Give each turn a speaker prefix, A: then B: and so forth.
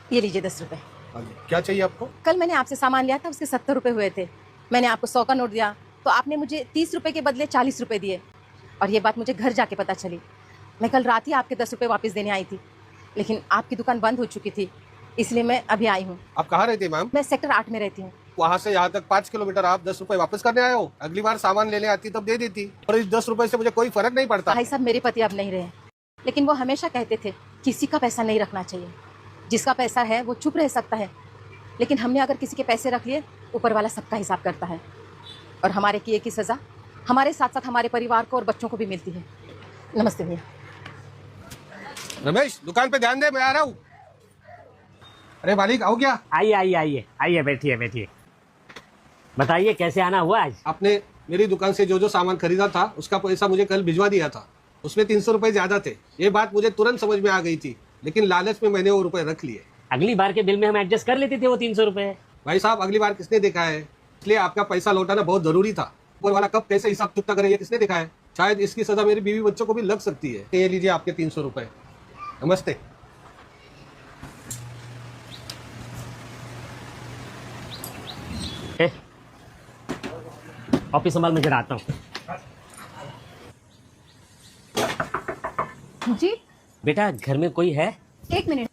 A: ये लीजिए 10 रुपए।
B: हाँ जी, क्या चाहिए आपको?
A: कल मैंने आपसे सामान लिया था, उसके 70 रुपए हुए थे। मैंने आपको 100 का नोट दिया तो आपने मुझे 30 रुपए के बदले 40 रुपए दिए। और ये बात मुझे घर जाके पता चली। मैं कल रात ही आपके 10 रुपए वापस देने आई थी, लेकिन आपकी दुकान बंद हो चुकी थी, इसलिए मैं अभी आई हूँ।
B: आप कहाँ रहती है मैम?
A: मैं सेक्टर 8 में रहती हूँ।
B: वहाँ से यहाँ तक 5 किलोमीटर, आप 10 रुपए वापस करने आए हो? अगली बार सामान लेने आती तब दे देती, और इस 10 रुपए से मुझे कोई फर्क नहीं पड़ता।
A: भाई साहब, मेरे पति अब नहीं रहे, लेकिन वो हमेशा कहते थे किसी का पैसा नहीं रखना चाहिए। जिसका पैसा है वो चुप रह सकता है, लेकिन हमने अगर किसी के पैसे रख लिए, ऊपर वाला सबका हिसाब करता है। और हमारे किए की सज़ा हमारे साथ साथ हमारे परिवार को और बच्चों को भी मिलती है। नमस्ते भैया।
B: रमेश, दुकान पे ध्यान दे, मैं आ रहा हूँ। अरे मालिक, आओ क्या?
C: आइए आइए आइए आइए, बैठिए बैठिए। बताइए कैसे आना हुआ आज?
B: आपने मेरी दुकान से जो जो सामान खरीदा था उसका पैसा मुझे कल भिजवा दिया था। उसमें 300 रुपए ज्यादा थे। ये बात मुझे तुरंत समझ में आ गई थी, लेकिन लालच में मैंने वो रुपए रख लिए।
C: अगली बार के बिल में हम एडजस्ट कर लेते थे वो 300 रुपए।
B: भाई साहब, अगली बार किसने देखा है? इसलिए आपका पैसा लौटाना बहुत जरूरी था। ऊपर वाला कब कैसे हिसाब चुकता करे, ये किसने देखा है? शायद इसकी सजा मेरी बीवी बच्चों को भी लग सकती है। ये लीजिए आपके 300 रुपए। नमस्ते।
C: ऑफिस संभाल, मैं जरा आता हूँ।
A: जी
C: बेटा, घर में कोई है?
A: 1 मिनट।